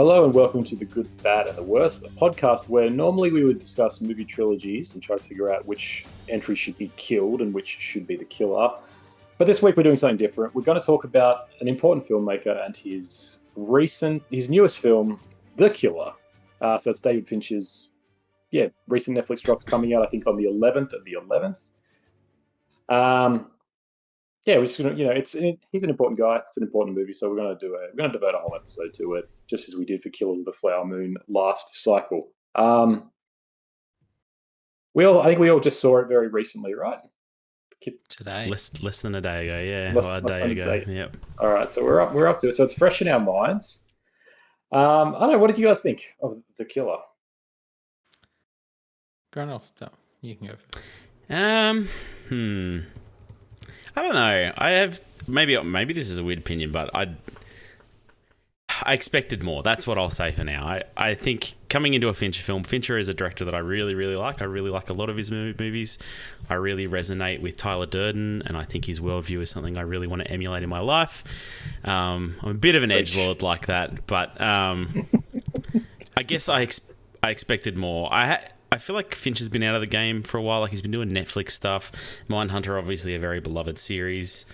Hello and welcome to The Good, the Bad and the Worst, a podcast where normally we would discuss movie trilogies and try to figure out which entry should be killed and which should be the killer. But this week we're doing something different. We're going to talk about an important filmmaker and his newest film, The Killer. So it's David Fincher's, recent Netflix drop coming out, I think on the 11th of the 11th. We're just gonna, he's an important guy. It's an important movie, so we're gonna devote a whole episode to it, just as we did for Killers of the Flower Moon last cycle. I think we all just saw it very recently, right? Today, less than a day ago, yeah, Less a than day a ago. day. Yep. All right, so we're up to it. So it's fresh in our minds. I don't know. What did you guys think of The Killer? Grant, you can go first. I don't know. I have maybe this is a weird opinion, but I expected more. That's what I'll say for now. I think coming into a Fincher film, Fincher is a director that I really, really like. I really like a lot of his movies. I really resonate with Tyler Durden, and I think his worldview is something I really want to emulate in my life. I'm a bit of an edgelord like that, but I guess I expected more. I feel like Fincher's been out of the game for a while. Like, he's been doing Netflix stuff. Mindhunter, obviously a very beloved series.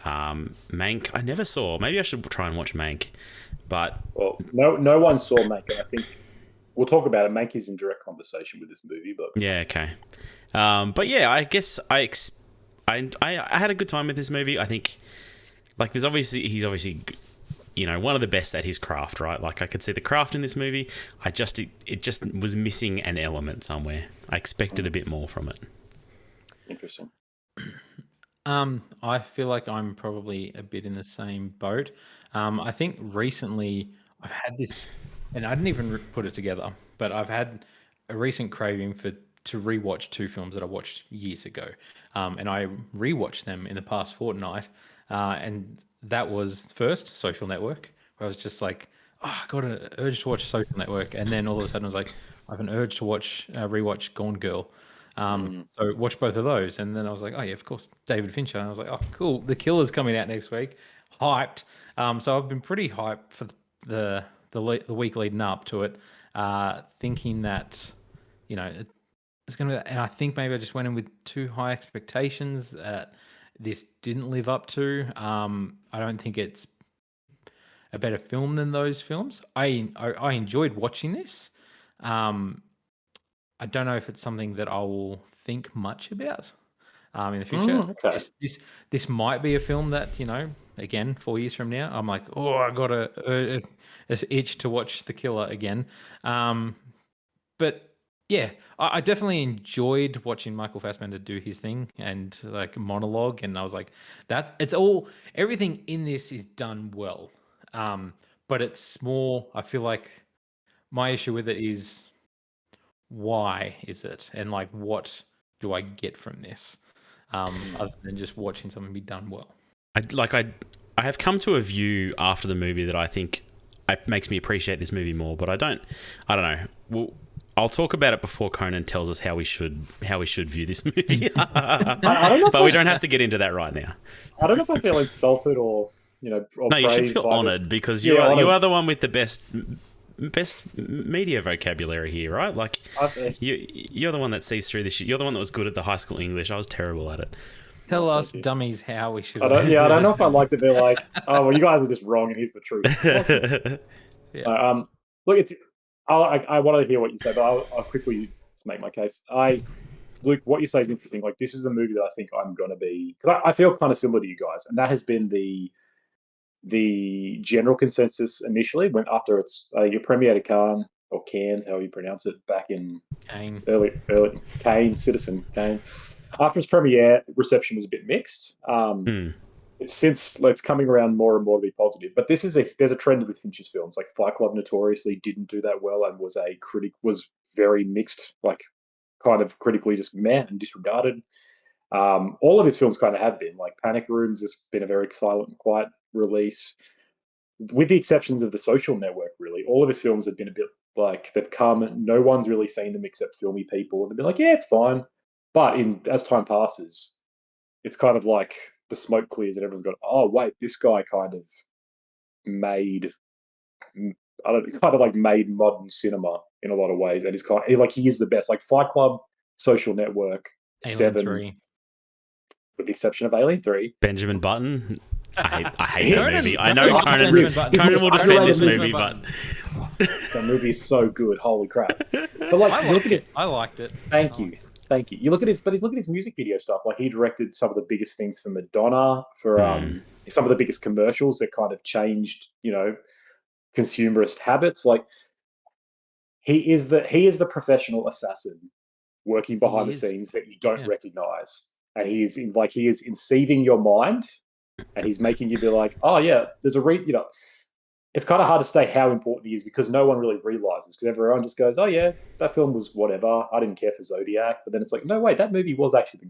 Mank, I never saw. Maybe I should try and watch Mank. But no one saw Mank, and I think we'll talk about it. Mank is in direct conversation with this movie, but yeah, okay. But yeah, I guess I had a good time with this movie. I think he's obviously one of the best at his craft, right? Like, I could see the craft in this movie. It just was missing an element somewhere. I expected a bit more from it. Interesting. I feel like I'm probably a bit in the same boat. I think recently I've had this, and I didn't even put it together, but I've had a recent craving to rewatch two films that I watched years ago, and I rewatched them in the past fortnight, and that was first Social Network, where I was just like, I got an urge to watch Social Network, and then all of a sudden I was like, I have an urge to rewatch Gone Girl. So watch both of those, and then I was like, oh yeah, of course, David Fincher. And I was like, oh cool, The Killer's coming out next week. Hyped. So I've been pretty hyped for the week leading up to it, thinking that it's gonna be, and I think maybe I just went in with too high expectations that this didn't live up to. I don't think it's a better film than those films. I enjoyed watching this. I don't know if it's something that I will think much about in the future. Okay. This might be a film that, again, 4 years from now, I'm like, oh, I got a itch to watch The Killer again. But yeah, I definitely enjoyed watching Michael Fassbender do his thing and like monologue, and I was like, everything in this is done well. But it's more, I feel like my issue with it is, why is it, and like, what do I get from this, other than just watching something be done well? I have come to a view after the movie that I think makes me appreciate this movie more, but I don't know. I'll talk about it before Conan tells us how we should view this movie. But we don't have to get into that right now. I don't know if I feel insulted or no, you should feel honoured, because you are the one with the best media vocabulary here, right? Like, you're the one that sees through this shit. You're the one that was good at the high school English. I was terrible at it. Tell us, dummies, how we should. I don't know if I'd like to be like, oh, well, you guys are just wrong, and here's the truth. Yeah. Look, I want to hear what you say, but I'll quickly make my case. Luke, what you say is interesting. Like, this is the movie that I think I'm going to be, because I feel kind of similar to you guys, and that has been the general consensus initially, when after it's your premiered at Cannes, or Cannes, however you pronounce it, back in early Citizen Kane. After its premiere, reception was a bit mixed. It's coming around more and more to be positive. But there's a trend with Fincher's films. Like, Fight Club notoriously didn't do that well and was very mixed, like, kind of critically just meh and disregarded. All of his films kind of have been. Like, Panic Rooms has been a very silent and quiet release, with the exceptions of The Social Network. Really, all of his films have been a bit like, they've come, no one's really seen them except filmy people, and they've been like, yeah, it's fine. But as time passes, it's kind of like the smoke clears and everyone's got, oh wait, this guy kind of made kind of like made modern cinema in a lot of ways, and he is the best. Like Fight Club, Social Network, Alien Seven, 3. with the exception of Alien 3. Benjamin Button. I hate Yeah. that movie. I Conan know loves Conan Benjamin Button. will defend Underrated this movie. movie, but That movie is so good. Holy crap! But like, look at his. I liked it. Thank you. You look at his music video stuff. Like he directed some of the biggest things for Madonna, for some of the biggest commercials that kind of changed, consumerist habits. Like he is the professional assassin working behind the scenes that you don't recognize, and he is inceiving your mind, and he's making you be like, oh yeah, there's a It's kind of hard to say how important he is because no one really realizes, because everyone just goes, oh yeah, that film was whatever. I didn't care for Zodiac. But then it's like, no, wait, that movie was actually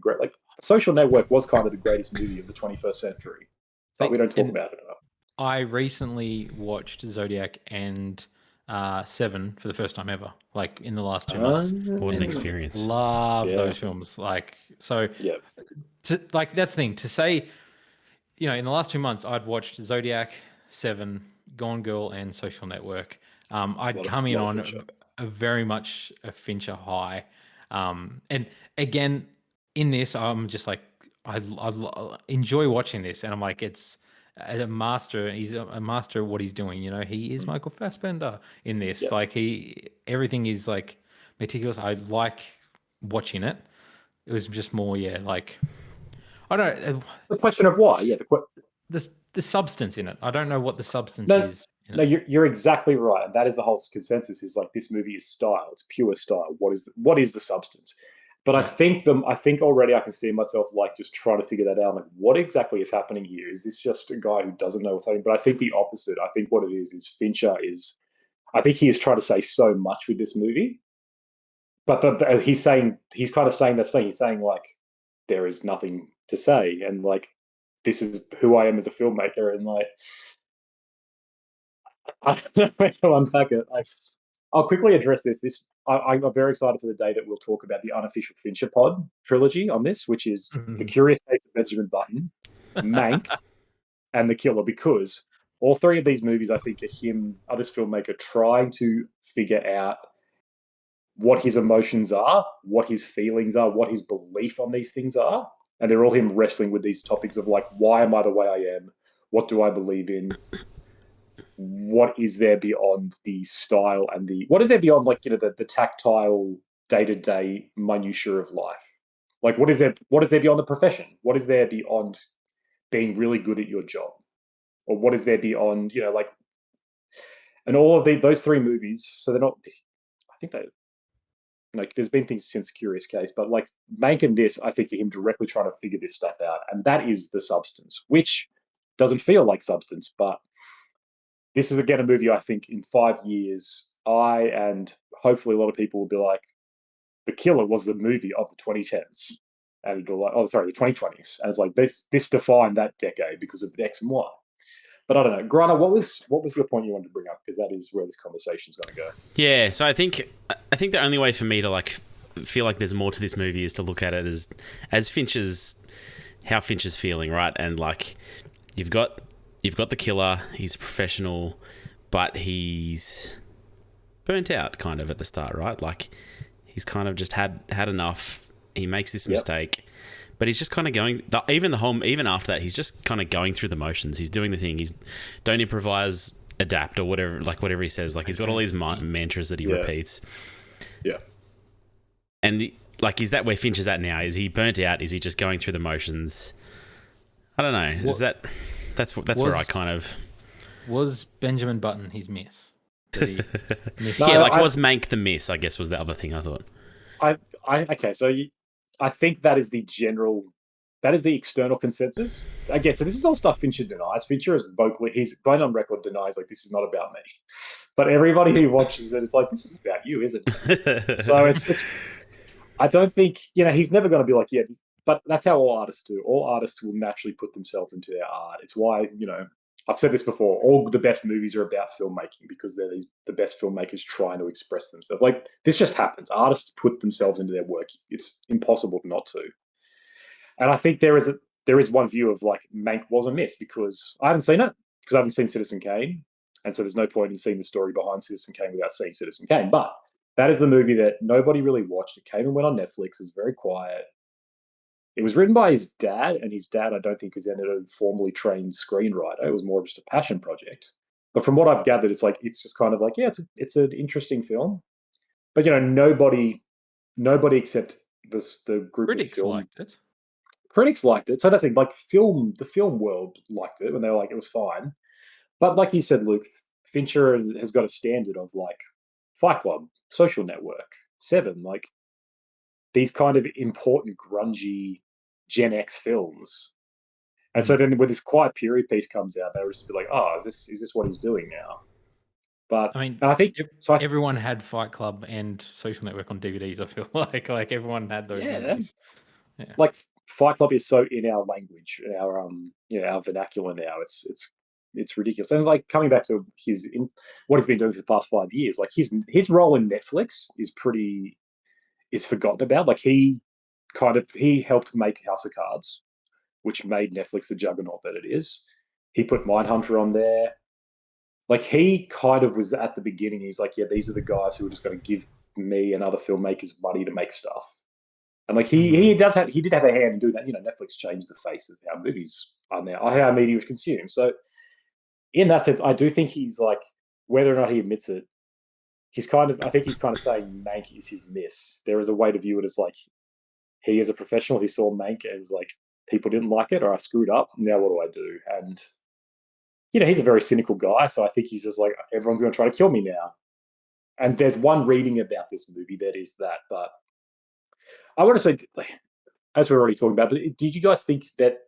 Social Network was kind of the greatest movie of the 21st century. But we don't talk about it enough. I recently watched Zodiac and Seven for the first time ever, like in the last 2 months. What an experience. Love those films. That's the thing. To say, in the last 2 months, I'd watched Zodiac, Seven, Gone Girl, and Social Network. I'd come in on a very much a Fincher high. And again, in this, I'm just like, I enjoy watching this, and I'm like, it's a master. He's a master of what he's doing. He is Michael Fassbender in this. Yeah. Like everything is like meticulous. I like watching it. It was just more, like, I don't know. The question of why, The substance in it. I don't know what the substance is. No, you're exactly right. And that is the whole consensus, is like, this movie is style. It's pure style. What is the substance? But I think already I can see myself like just trying to figure that out. Like, what exactly is happening here? Is this just a guy who doesn't know what's happening? But I think the opposite. I think what it is Fincher I think he is trying to say so much with this movie. But he's kind of saying that thing. He's saying like, there is nothing to say. And like, this is who I am as a filmmaker. And like, I don't know how to unpack it. I'll quickly address this. I'm very excited for the day that we'll talk about the unofficial Fincher pod trilogy on this, which is The Curious Case of Benjamin Button, Mank, and The Killer, because all three of these movies, I think, are this filmmaker trying to figure out what his emotions are, what his feelings are, what his belief on these things are. And they're all him wrestling with these topics of like, why am I the way I am? What do I believe in? What is there beyond the style and what is there beyond the tactile day-to-day minutiae of life? Like, what is there beyond the profession? What is there beyond being really good at your job? Or what is there beyond, and all of those three movies, so they're not, I think they, there's been things since Curious Case, but like Mank and this, I think are him directly trying to figure this stuff out. And that is the substance, which doesn't feel like substance, but this is, again, a movie I think in 5 years, I and hopefully a lot of people will be like, The Killer was the movie of the 2010s. And it'll be like, the 2020s. And it's like, this defined that decade because of X and Y. But I don't know. Grana, what was your point you wanted to bring up? Because that is where this conversation's going to go. Yeah, so I think the only way for me to like feel like there's more to this movie is to look at it as how Fincher's feeling, right? And like, you've got the killer, he's a professional, but he's burnt out kind of at the start, right? Like, he's kind of just had enough. He makes this mistake, but he's just kind of going, even after that, he's just kind of going through the motions. He's doing the thing. He's don't improvise, adapt, or whatever he says. Like, he's got all these mantras that he repeats. Yeah. And like, is that where Fincher's at now? Is he burnt out? Is he just going through the motions? I don't know. That's where I kind of... Was Benjamin Button his miss? Did he miss? Was Mank the miss, I guess, was the other thing I thought. I think that is the external consensus. Again, so this is all stuff Fincher denies. Fincher is he's going on record, denies, like, this is not about me. But everybody who watches it, it's like, this is about you, isn't it? So it's I don't think, he's never going to be like, yeah, but that's how all artists do. All artists will naturally put themselves into their art. It's why, I've said this before, all the best movies are about filmmaking because they're the best filmmakers trying to express themselves. Like, this just happens. Artists put themselves into their work. It's impossible not to. And I think there is one view of like, Mank was a miss because I haven't seen it, because I haven't seen Citizen Kane. And so there's no point in seeing the story behind Citizen Kane without seeing Citizen Kane. But that is the movie that nobody really watched. It came and went on Netflix. It's very quiet. It was written by his dad, and his dad, I don't think, was a formally trained screenwriter. It was more of just a passion project. But from what I've gathered, it's just kind of like, yeah, it's an interesting film. But nobody except the group Critics of film liked it. Critics liked it. So that's it. Like the film world liked it, and they were like, it was fine. But like you said, Luke, Fincher has got a standard of like Fight Club, Social Network, Seven, like these kind of important, grungy Gen X films. And so then when this Quiet Period piece comes out, they were just be like, oh, is this what he's doing now? But I mean, and I think everyone had Fight Club and Social Network on DVDs. I feel like everyone had those movies. Yeah. Like Fight Club is so in our language, in our our vernacular now. It's ridiculous. And like coming back to what he's been doing for the past 5 years, like his role in Netflix is forgotten about. Like he helped make House of Cards, which made Netflix the juggernaut that it is. He put Mindhunter on there. Like he kind of was at the beginning. He's like, yeah, these are the guys who are just going to give me and other filmmakers money to make stuff. And like he did have a hand in doing that. Netflix changed the face of how movies are now, how media is consumed. So in that sense, I do think he's like, whether or not he admits it, I think he's kind of saying Mank is his miss. There is a way to view it as like, he is a professional who saw Mank and was like, people didn't like it, or I screwed up. Now what do I do? And he's a very cynical guy, so I think he's just like, everyone's going to try to kill me now. And there's one reading about this movie that is that, but I want to say, as we're already talking about, but did you guys think that?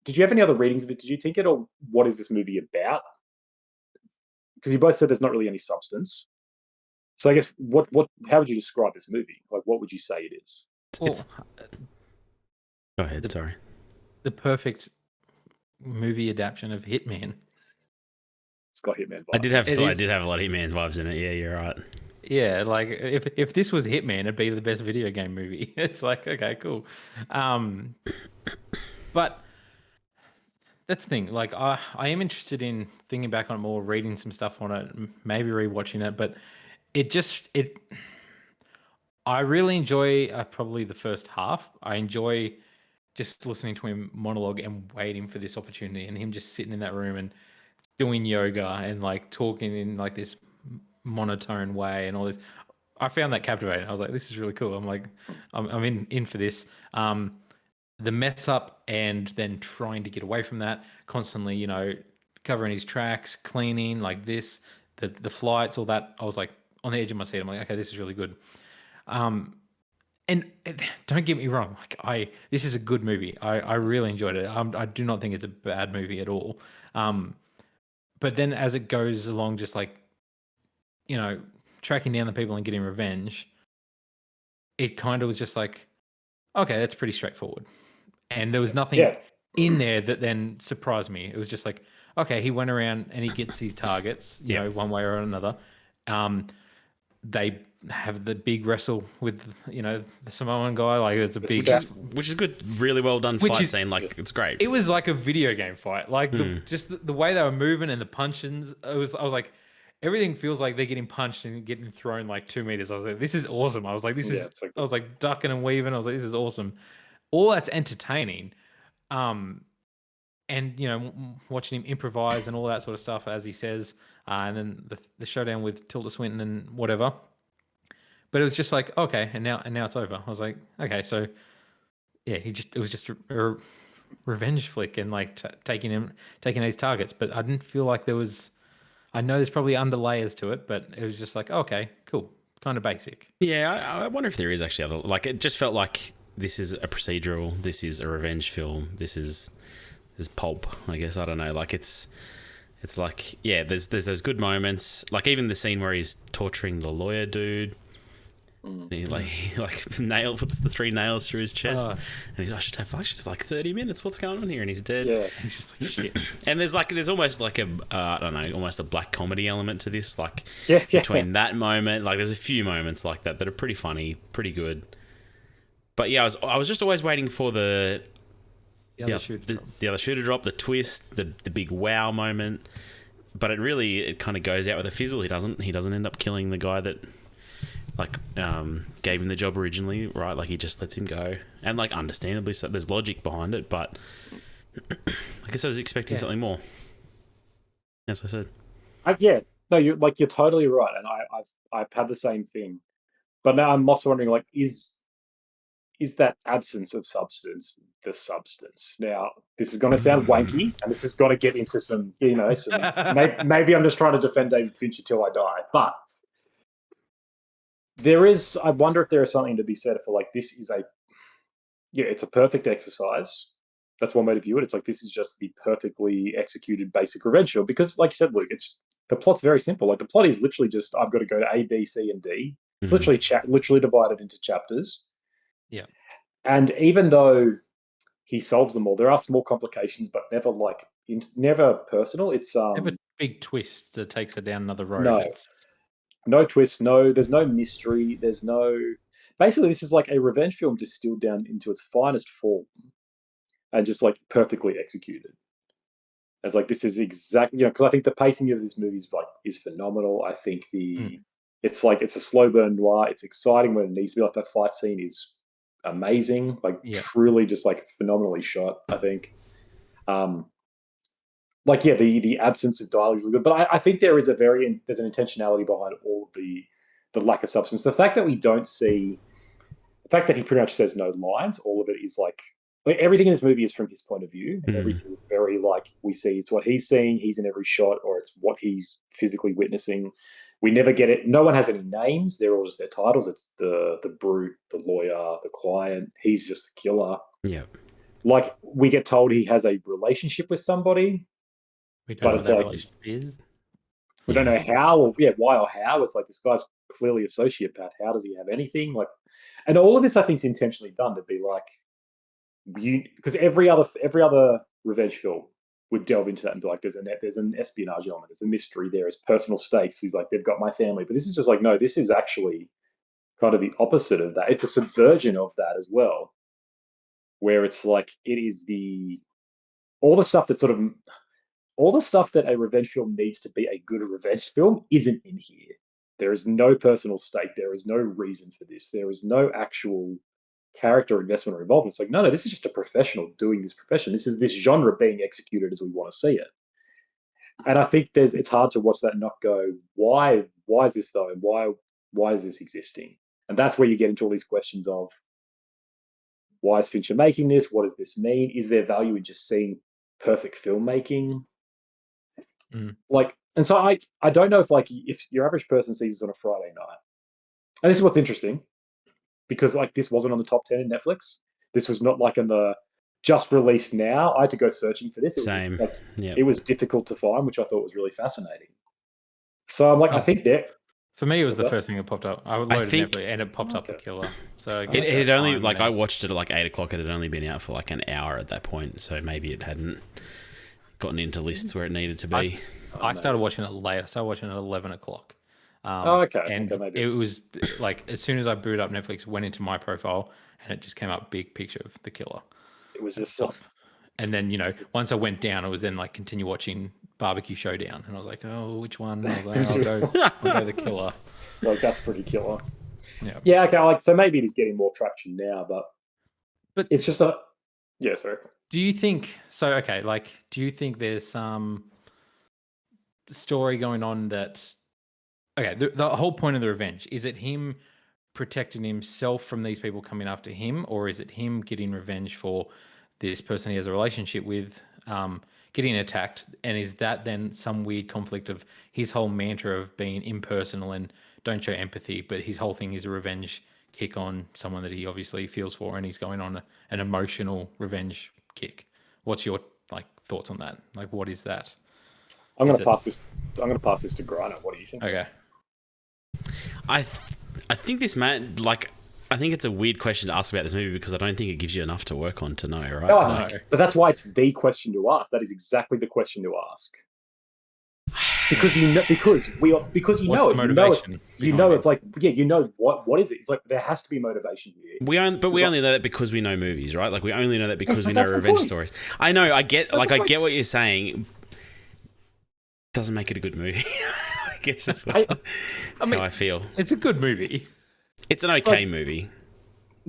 Did you have any other readings of it? Did you think it, or what is this movie about? Because you both said there's not really any substance. So I guess how would you describe this movie? Like, what would you say it is? Go ahead. Sorry. The perfect movie adaptation of Hitman. It's got Hitman vibes. I did have a lot of Hitman vibes in it. Yeah, you're right. Yeah, like if this was Hitman, it'd be the best video game movie. It's like, okay, cool. But that's the thing. Like, I am interested in thinking back on it more, reading some stuff on it, maybe rewatching it. But I really enjoy probably the first half. I enjoy just listening to him monologue and waiting for this opportunity, and him just sitting in that room and doing yoga and like talking in like this monotone way and all this. I found that captivating. I was like, this is really cool. I'm like, I'm in for this. The mess up and then trying to get away from that, constantly, covering his tracks, cleaning, like this, the flights, all that. I was like on the edge of my seat. I'm like, okay, this is really good. And don't get me wrong, like this is a good movie. I really enjoyed it. I do not think it's a bad movie at all. But then as it goes along, just like, tracking down the people and getting revenge, it kind of was just like, okay, that's pretty straightforward. And there was nothing in there that then surprised me. It was just like, okay, he went around and he gets these targets, you know, one way or another. They have the big wrestle with, the Samoan guy. Like, it's a big... Which is good. Really well done fight scene. Like, it's great. It was like a video game fight. Like, the way they were moving and the punches, I was like, everything feels like they're getting punched and getting thrown like 2 meters. I was like, this is awesome. I was like, I was like ducking and weaving. I was like, this is awesome. All that's entertaining. And, watching him improvise and all that sort of stuff, as he says, and then the showdown with Tilda Swinton and whatever. But it was just like, okay, and now it's over. I was like, okay, so yeah, it was just a revenge flick and like taking his targets. But I didn't feel like there was. I know there's probably under layers to it, but it was just like, okay, cool, kind of basic. Yeah, I wonder if there is actually other. Like, it just felt like this is a procedural. This is a revenge film. This is pulp. I guess I don't know. Like it's like, yeah, there's those good moments. Like even the scene where he's torturing the lawyer dude. He puts the 3 nails through his chest, and he's I should have like 30 minutes. What's going on here? And he's dead. Yeah, he's just like shit. And there's almost like a I don't know, almost a black comedy element to this. Like between that moment, like there's a few moments like that are pretty funny, pretty good. But yeah, I was just always waiting for the other shoe to drop, the twist, the big wow moment. but it kind of goes out with a fizzle. He doesn't end up killing the guy that gave him the job originally, right? Like he just lets him go, and like understandably, so there's logic behind it. But I guess I was expecting something more. As I said, no, you're totally right, and I've had the same thing. But now I'm also wondering, like, is that absence of substance the substance? Now, this is going to sound wanky, and this is going to get into some, maybe I'm just trying to defend David Fincher till I die, but I wonder if there is something to be said for, like, this is it's a perfect exercise. That's one way to view it. It's like, this is just the perfectly executed basic revenge film, because, like you said, Luke, the plot's very simple. Like, the plot is literally just, I've got to go to A, B, C, and D. It's literally divided into chapters. Yeah. And even though he solves them all, there are small complications, but never personal. It's never big twist that takes it down another road. No. No twist, there's no mystery, basically this is like a revenge film distilled down into its finest form and just like perfectly executed. It's like, this is exactly, because I think the pacing of this movie is phenomenal. I think it's a slow burn noir. It's exciting when it needs to be. Like, that fight scene is amazing, truly just like phenomenally shot, I think. The absence of dialogue is really good, but I think there's an intentionality behind all of the lack of substance. The fact that he pretty much says no lines, all of it is like everything in this movie is from his point of view, and everything is very we see it's what he's seeing. He's in every shot, or it's what he's physically witnessing. We never get it. No one has any names. They're all just their titles. It's the brute, the lawyer, the client. He's just the killer. Yeah. Like, we get told he has a relationship with somebody. We don't know what that relationship is. We don't know how, or why or how. It's like, this guy's clearly a sociopath. How does he have anything? Like, and all of this, I think, is intentionally done to be like, because every other revenge film would delve into that and be like, there's an espionage element, there's a mystery, there is personal stakes. He's like, they've got my family, but this is just like, no, this is actually kind of the opposite of that. It's a subversion of that as well, where it's like, it is all the stuff that a revenge film needs to be a good revenge film isn't in here. There is no personal stake. There is no reason for this. There is no actual character investment or involvement. It's like, no, this is just a professional doing this profession. This is this genre being executed as we want to see it. And I think it's hard to watch that and not go, why is this though? Why is this existing? And that's where you get into all these questions of, why is Fincher making this? What does this mean? Is there value in just seeing perfect filmmaking? And so I don't know if your average person sees this on a Friday night, and this is what's interesting, because this wasn't on the top 10 in Netflix. This was not in the just released now. I had to go searching for this. It was difficult to find, which I thought was really fascinating. So I'm like, I think that for me, it was the first thing that popped up. I loaded Netflix and it popped up The Killer. So it only I watched it at 8 o'clock. It had only been out for an hour at that point, so maybe it hadn't gotten into lists where it needed to be. I started watching it late. I started watching it at 11 o'clock. Okay. And it was as soon as I booted up Netflix, went into my profile, and it just came up big picture of The Killer. It was just and then, once I went down, it was then continue watching Barbecue Showdown. And I was like, oh, which one? I was like, I'll go The Killer. That's pretty killer. Yeah. Yeah, okay. So maybe it is getting more traction now, but it's just sorry. Do you think do you think there's some story going on that's the whole point of the revenge, is it him protecting himself from these people coming after him, or is it him getting revenge for this person he has a relationship with getting attacked? And is that then some weird conflict of his whole mantra of being impersonal and don't show empathy, but his whole thing is a revenge kick on someone that he obviously feels for, and he's going on an emotional revenge kick? What's your thoughts on that? What is that? I'm going to pass this to Griner. What do you think? Okay. I think this man, I think it's a weird question to ask about this movie, because I don't think it gives you enough to work on to know, right? No. But that's why it's the question to ask. That is exactly the question to ask. Because you know it's like, what is it? It's like, there has to be motivation here. We only know that because we know movies, right? We only know that because we know revenge stories. I know, I get what you're saying, doesn't make it a good movie. I guess that's what, I mean, how I feel. It's a good movie. It's an okay movie.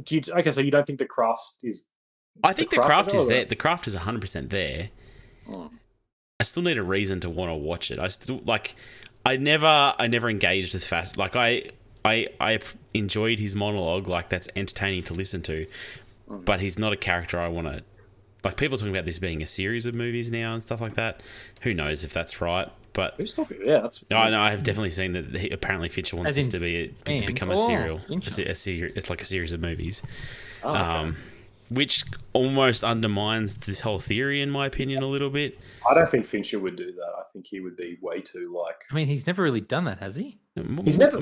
So you don't think the craft is? I think the craft is there. The craft is 100% there. Oh. I still need a reason to want to watch it. I still I never engaged with Fast. Like I enjoyed his monologue. Like that's entertaining to listen to, but he's not a character I want to. Like people talking about this being a series of movies now and stuff like that. Who knows if that's right? But who's talking? Yeah, that's. I know. I have definitely seen that. Apparently, Fincher wants this to become a serial. It's like a series of movies. Oh, okay. Which almost undermines this whole theory, in my opinion, a little bit. I don't think Fincher would do that. I think he would be way too like. I mean, he's never really done that, has he? He's never.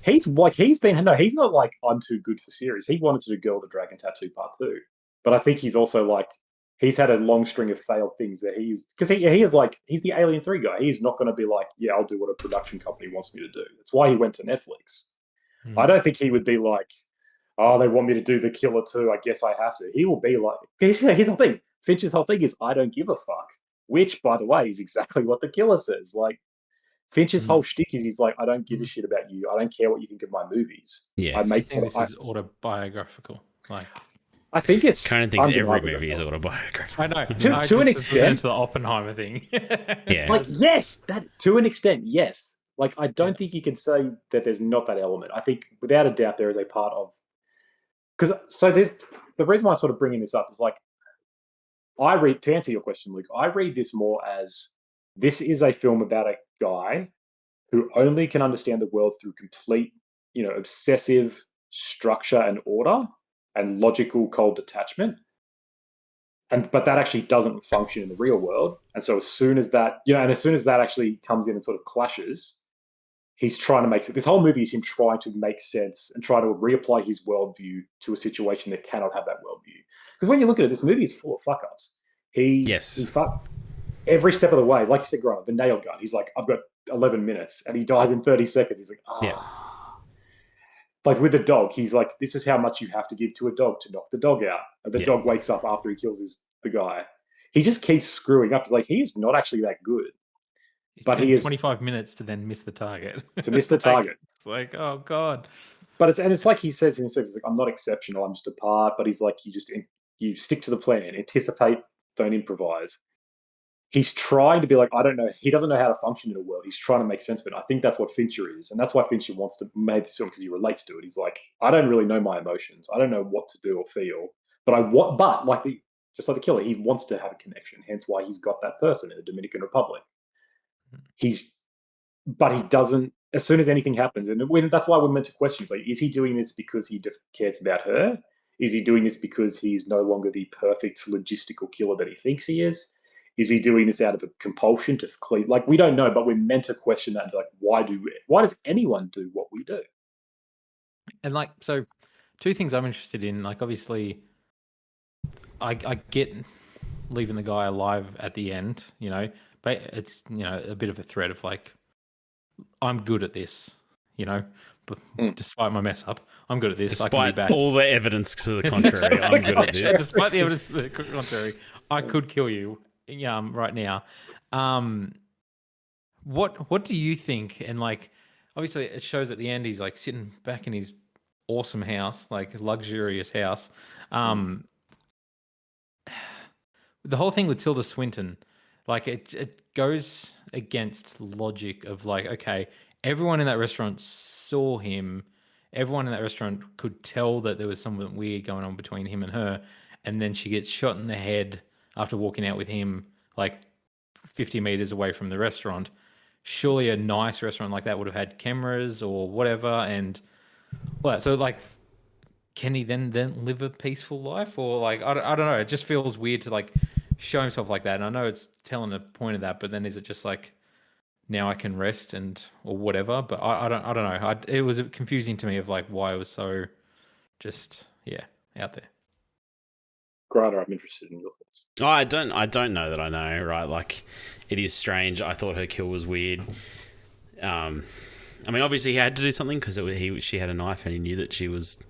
He's been. No, he's not like I'm too good for series. He wanted to do Girl with the Dragon Tattoo Part 2, but I think he's also like he's had a long string of failed things that he's the Alien 3 guy. He's not going to be like, yeah, I'll do what a production company wants me to do. That's why he went to Netflix. I don't think he would be like, oh, they want me to do The Killer 2. I guess I have to. He will be like, here's the thing. Fincher's whole thing is, I don't give a fuck. Which, by the way, is exactly what The Killer says. Like, Fincher's whole shtick is he's like, I don't give a shit about you. I don't care what you think of my movies. Yeah, I think this is autobiographical. Like, I think it's. Conan thinks every movie is autobiographical. I know. To an extent. To the Oppenheimer thing. Yeah. Like, yes, that to an extent, yes. Like, I don't think you can say that there's not that element. I think, without a doubt, there is a part of. There's the reason why I'm sort of bringing this up is like, to answer your question, Luke, I read this more as this is a film about a guy who only can understand the world through complete, obsessive structure and order and logical cold detachment. But that actually doesn't function in the real world. And so as soon as that actually comes in and sort of clashes, he's trying to make sense. This whole movie is him trying to make sense and try to reapply his worldview to a situation that cannot have that worldview. Because when you look at it, this movie is full of fuck ups. He fucked every step of the way. Like you said, Grant, the nail gun. He's like, I've got 11 minutes, and he dies in 30 seconds. He's like, Yeah. Like with the dog, he's like, this is how much you have to give to a dog to knock the dog out. And the dog wakes up after he kills the guy. He just keeps screwing up. It's like, he's not actually that good. But he is 25 minutes to then miss the target. It's like, oh god. But it's like he says in his script, he's like, I'm not exceptional, I'm just a part. But he's like, you stick to the plan, anticipate, don't improvise. He's trying to be like, I don't know. He doesn't know how to function in a world. He's trying to make sense of it. I think that's what Fincher is, and that's why Fincher wants to make this film, because he relates to it. He's like, I don't really know my emotions. I don't know what to do or feel, but just like the killer, he wants to have a connection. Hence why he's got that person in the Dominican Republic. But he doesn't. As soon as anything happens, and that's why we're meant to question: like, is he doing this because he cares about her? Is he doing this because he's no longer the perfect logistical killer that he thinks he is? Is he doing this out of a compulsion to clean? Like, we don't know, but we're meant to question that. And be like, why does anyone do what we do? And like, so two things I'm interested in. Like, obviously, I get leaving the guy alive at the end, but it's, a bit of a threat of like, I'm good at this, but despite my mess up, I'm good at this. Despite all the evidence to the contrary, I'm good at this. Despite the evidence to the contrary, I could kill you right now. What do you think? And like, obviously it shows at the end he's like sitting back in his awesome house, like luxurious house. The whole thing with Tilda Swinton, like it goes against logic of like, okay, everyone in that restaurant saw him. Everyone in that restaurant could tell that there was something weird going on between him and her. And then she gets shot in the head after walking out with him like 50 meters away from the restaurant. Surely a nice restaurant like that would have had cameras or whatever. And so like, can he then live a peaceful life? Or like, I don't know. It just feels weird to like show himself like that. And I know it's telling a point of that, but then is it just like, now I can rest or whatever? But I don't know. It was confusing to me of like why it was so just, out there. Grant, I'm interested in your thoughts. Oh, I don't know that I know, right? Like, it is strange. I thought her kill was weird. I mean, obviously he had to do something because she had a knife and he knew that she was,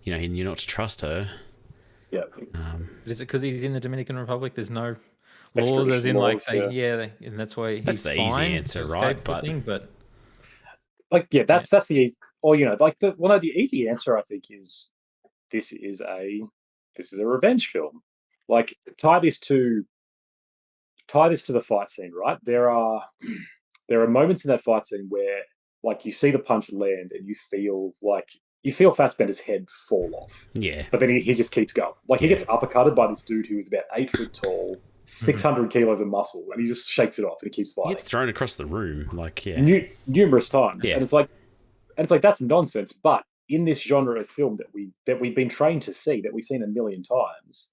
he knew not to trust her. Yeah. But is it because he's in the Dominican Republic? There's no, laws, as in laws, and that's why he's the fine easy answer, to right? escape the thing, but that's the easy, or the easy answer I think is this is a revenge film. Like tie this to the fight scene, right? There are moments in that fight scene where like you see the punch land and you feel Fassbender's head fall off. Yeah. But then he just keeps going. Like he gets uppercutted by this dude who is about 8 foot tall, 600 kilos of muscle, and he just shakes it off and he keeps fighting. He gets thrown across the room, like numerous times. Yeah. And it's like that's nonsense. But in this genre of film that we've been trained to see, that we've seen a million times,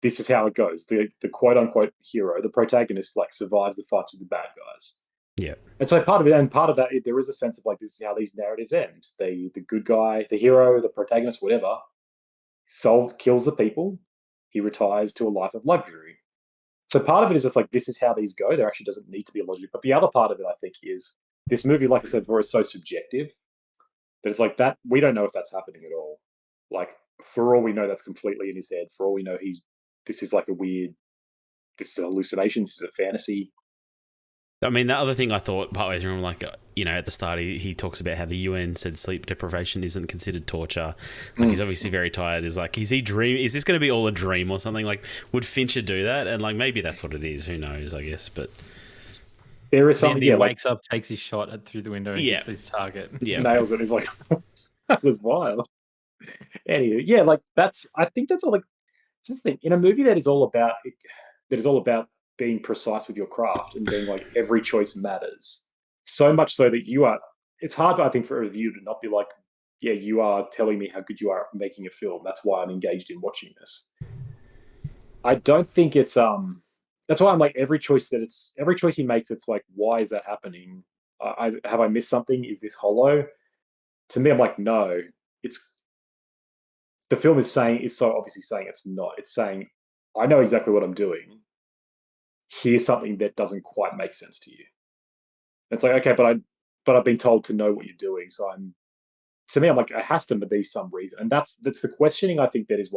this is how it goes. The quote unquote hero, the protagonist, like survives the fights with the bad guys. Yeah. And so part of that, there is a sense of like, this is how these narratives end. The good guy, the hero, the protagonist, whatever, kills the people. He retires to a life of luxury. So part of it is just like, this is how these go. There actually doesn't need to be a logic. But the other part of it, I think, is this movie, like I said before, is so subjective that it's like that we don't know if that's happening at all. Like, for all we know, that's completely in his head. For all we know, this is like this is a hallucination. This is a fantasy. I mean, the other thing I thought partway through, like, at the start, he talks about how the UN said sleep deprivation isn't considered torture. Like, he's obviously very tired. Is like, is this going to be all a dream or something? Like, would Fincher do that? And like, maybe that's what it is. Who knows? I guess, but there is something. He wakes up, takes his shot through the window, and hits his target. Yeah, nails it. He's like, that was wild. Anyway, I think that's all. Like, it's this thing in a movie that is all about being precise with your craft and being like every choice matters so much so that it's hard, I think, for a reviewer to not be like, yeah, you are telling me how good you are at making a film. That's why I'm engaged in watching this. I don't think it's that's why I'm like, every choice he makes, it's like, why is that happening? Have I missed something? Is this hollow? To me, I'm like, no, the film is so obviously saying it's not. It's saying, I know exactly what I'm doing. Here's something that doesn't quite make sense to you. It's like, okay, but I've been told to know what you're doing. So to me, I'm like, it has to be some reason. And that's the questioning, I think, that is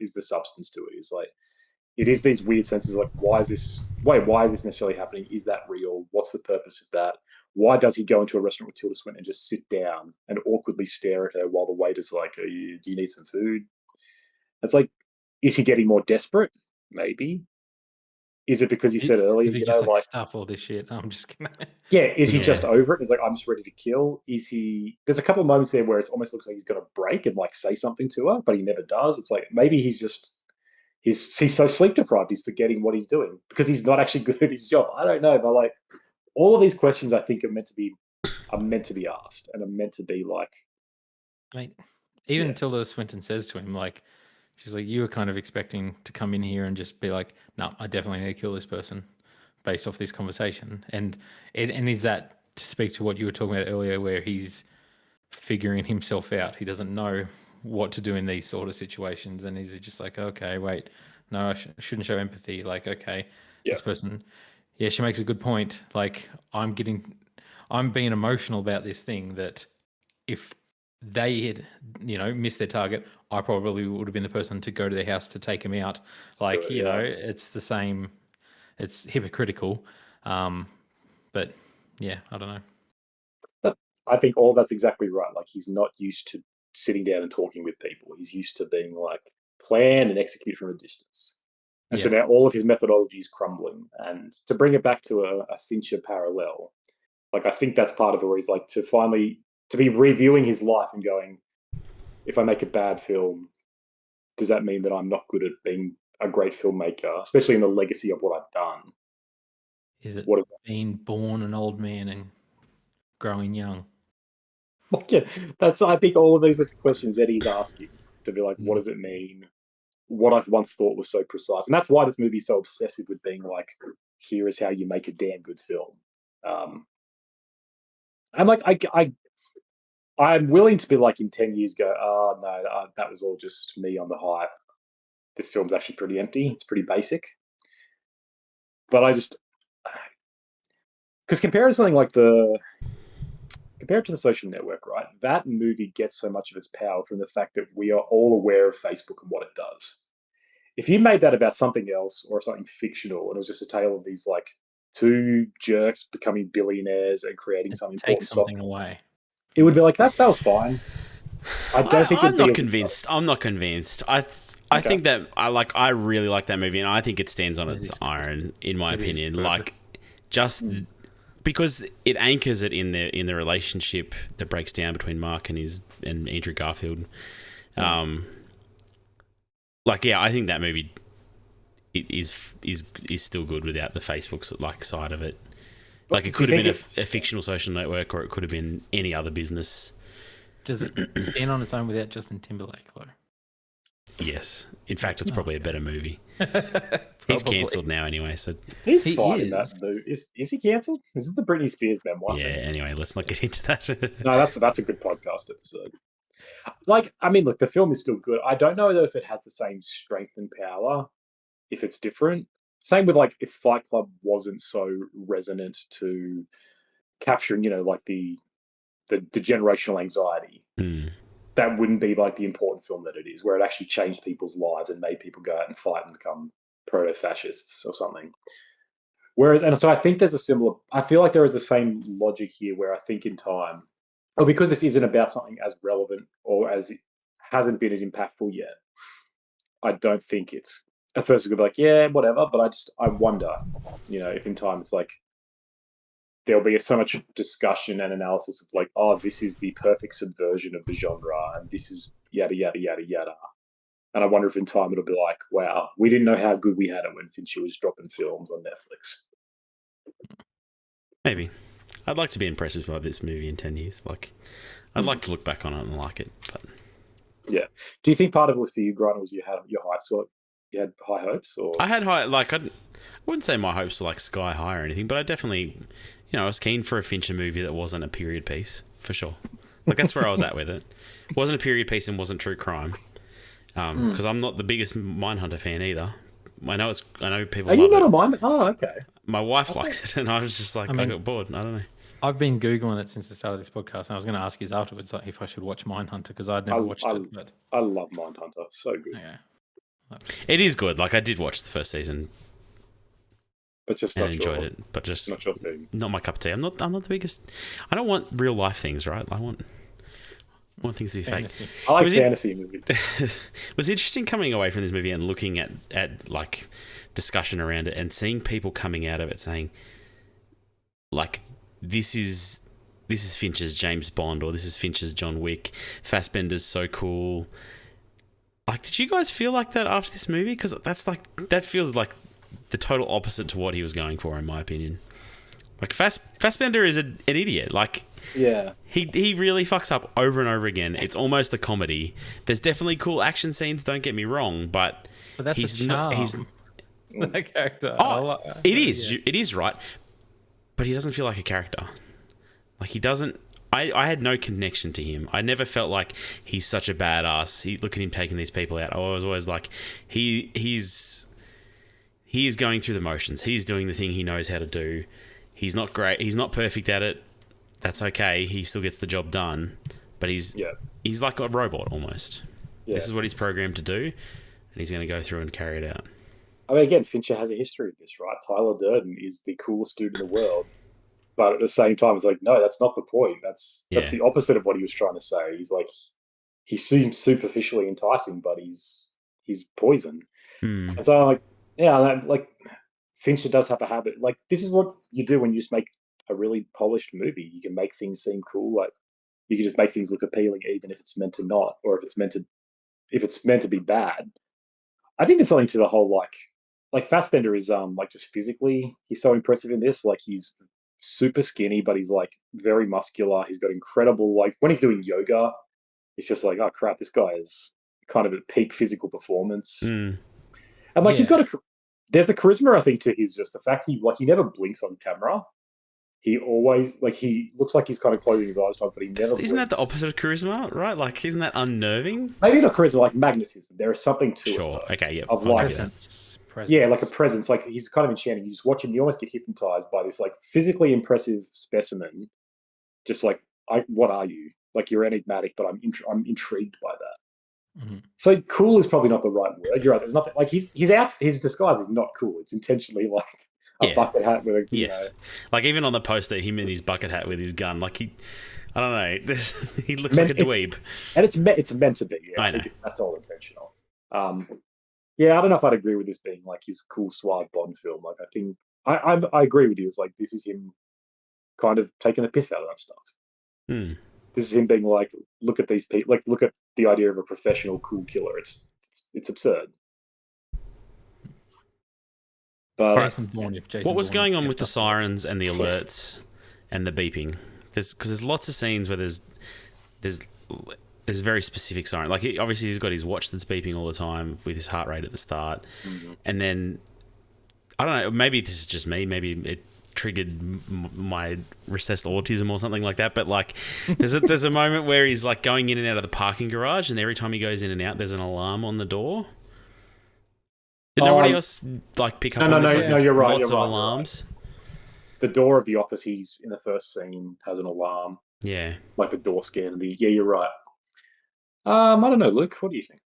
is the substance to it. Is like, it is these weird senses like, why is this necessarily happening? Is that real? What's the purpose of that? Why does he go into a restaurant with Tilda Swinton and just sit down and awkwardly stare at her while the waiter's like, do you need some food? It's like, is he getting more desperate? Maybe. Is it because you said earlier, is he just like stuff all this shit? I'm just kidding. Yeah, is he just over it? He's like, I'm just ready to kill. Is he? There's a couple of moments there where it almost looks like he's going to break and like say something to her, but he never does. It's like, maybe he's so sleep deprived, he's forgetting what he's doing because he's not actually good at his job. I don't know, but like, all of these questions, I think, are meant to be asked and are meant to be like. I mean, even Tilda Swinton says to him, like, she's like, you were kind of expecting to come in here and just be like, no, I definitely need to kill this person based off this conversation. And is that to speak to what you were talking about earlier, where he's figuring himself out? He doesn't know what to do in these sort of situations. And he's just like, okay, wait, no, I shouldn't show empathy. Like, okay, this person, she makes a good point. Like, I'm being emotional about this thing that if they had, missed their target, I probably would have been the person to go to their house to take him out. Like, it's the same. It's hypocritical. But yeah, I don't know. I think all that's exactly right. Like, he's not used to sitting down and talking with people. He's used to being like, plan and execute from a distance. And so now all of his methodology is crumbling. And to bring it back to a Fincher parallel, like, I think that's part of it, where he's like, to be reviewing his life and going, if I make a bad film, does that mean that I'm not good at being a great filmmaker, especially in the legacy of what I've done? Is it being born an old man and growing young? I think all of these are the questions that he's asking, to be like, what does it mean? What I've once thought was so precise. And that's why this movie's so obsessive with being like, here is how you make a damn good film. I'm like, I'm willing to be like, in 10 years go, oh no, that was all just me on the hype. This film's actually pretty empty. It's pretty basic. But because compared to something like compared to The Social Network, right? That movie gets so much of its power from the fact that we are all aware of Facebook and what it does. if you made that about something else or something fictional, and it was just a tale of these like two jerks becoming billionaires and creating something Take important, something away. it would be like that. That was fine. I don't think I'm it'd be not as convinced. I'm not convinced. I think that I really like that movie, and I think it stands on its own, in my opinion. Like, just because it anchors it in the relationship that breaks down between Mark and Andrew Garfield. Like, yeah, I think that movie is still good without the Facebook like side of it. Like, it could have been a fictional social network, or it could have been any other business. Does it stand on its own without Justin Timberlake, though? Yes. In fact, it's probably a better movie. He's cancelled now anyway, so... He's fine in that movie. Is he cancelled? Is this the Britney Spears memoir? Yeah, anyway, let's not get into that. No, that's a good podcast episode. Like, I mean, look, the film is still good. I don't know, though, if it has the same strength and power, if it's different. Same with, like, if Fight Club wasn't so resonant to capturing, like, the generational anxiety. That wouldn't be like the important film that it is, where it actually changed people's lives and made people go out and fight and become proto-fascists or something. Whereas, and so I think I feel like there is the same logic here, where I think in time, because this isn't about something as relevant or as it hasn't been as impactful yet, I don't think it's, at first we'll be like, yeah, whatever, but I wonder, if in time it's like, there'll be so much discussion and analysis of like, oh, this is the perfect subversion of the genre, and this is yada, yada, yada, yada. And I wonder if in time it'll be like, wow, we didn't know how good we had it when Fincher was dropping films on Netflix. Maybe. I'd like to be impressed by this movie in 10 years. Like, I'd like to look back on it and like it. But yeah. Do you think part of it was for you, Grant, was you had your hopes, or you had high hopes? Or I had high, like, I wouldn't say my hopes were like sky high or anything, but I definitely... I was keen for a Fincher movie that wasn't a period piece, for sure. Like, that's where I was at with it. It wasn't a period piece and wasn't true crime. Because I'm not the biggest Mindhunter fan either. I know people love it. Are you not a Mindhunter? Oh, okay. My wife likes it, and I was just like, I got bored. I don't know. I've been Googling it since the start of this podcast, and I was going to ask you afterwards like, if I should watch Mindhunter, because I'd never watched it. But I love Mindhunter. So good. Yeah. It is good. Like, I did watch the first season. But just and not enjoyed it, but just not your thing. Not my cup of tea. I'm not the biggest. I don't want real life things, right? I want things to be fantasy. fake. I like fantasy movies. It was interesting coming away from this movie and looking at like discussion around it and seeing people coming out of it saying, like, this is Fincher's James Bond, or this is Fincher's John Wick. Fassbender's so cool. Like, did you guys feel like that after this movie? Because that feels like the total opposite to what he was going for, in my opinion. Like, Fassbender is an idiot. Like, yeah, he really fucks up over and over again. It's almost a comedy. There's definitely cool action scenes, don't get me wrong, but that's he's a charm. not. He's that character. It is. Yeah. It is right, but he doesn't feel like a character. Like, he doesn't. I had no connection to him. I never felt like he's such a badass. Look at him taking these people out. I was always like, he is going through the motions. He's doing the thing he knows how to do. He's not great. He's not perfect at it. That's okay. He still gets the job done. But he's like a robot almost. Yeah. This is what he's programmed to do, and he's going to go through and carry it out. I mean, again, Fincher has a history of this, right? Tyler Durden is the coolest dude in the world. But at the same time, it's like, no, that's not the point. That's the opposite of what he was trying to say. He's like, he seems superficially enticing, but he's poison. And so I'm like, yeah, like, Fincher does have a habit. Like, this is what you do when you just make a really polished movie. You can make things seem cool. Like, you can just make things look appealing, even if it's meant to not, or if it's meant to be bad. I think there's something to the whole like Fassbender is like just physically, he's so impressive in this. Like, he's super skinny, but he's like very muscular. He's got incredible, like, when he's doing yoga, it's just like, oh crap, this guy is kind of at peak physical performance. And like, he's got there's a charisma, I think, to his, just the fact he never blinks on camera. He always, like, he looks like he's kind of closing his eyes, but he never. Isn't that the opposite of charisma, right? Like, isn't that unnerving? Maybe not charisma, like magnetism. There is something to it. Sure. Okay. Yeah. Of like presence. Yeah, like a presence. Like, he's kind of enchanting. You just watch him, you almost get hypnotized by this like physically impressive specimen. Just like, what are you? Like, you're enigmatic, but I'm intrigued by that. So cool is probably not the right word. You're right. There's nothing like his disguise is not cool. It's intentionally like a bucket hat with a yes. Like even on the poster, him in his bucket hat with his gun, like I don't know. He looks like a dweeb. And it's meant to be. Yeah, I know. think that's all intentional. Yeah, I don't know if I'd agree with this being like his cool suave Bond film. Like I think I agree with you. It's like this is him kind of taking the piss out of that stuff. This is him being like, look at these people. Like look at the idea of a professional cool killer. It's absurd. But what was going on with the sirens and the alerts and the beeping? Because there's lots of scenes where there's very specific siren. Like obviously he's got his watch that's beeping all the time with his heart rate at the start, and then I don't know. Maybe this is just me. Maybe it triggered my recessed autism or something like that. But like, there's a moment where he's like going in and out of the parking garage, and every time he goes in and out, there's an alarm on the door. Did nobody else like pick up on this? No, you're right. Lots of alarms. The door of the office he's in the first scene has an alarm. Yeah. Like the door scan. Yeah, you're right. I don't know, Luke. What do you think?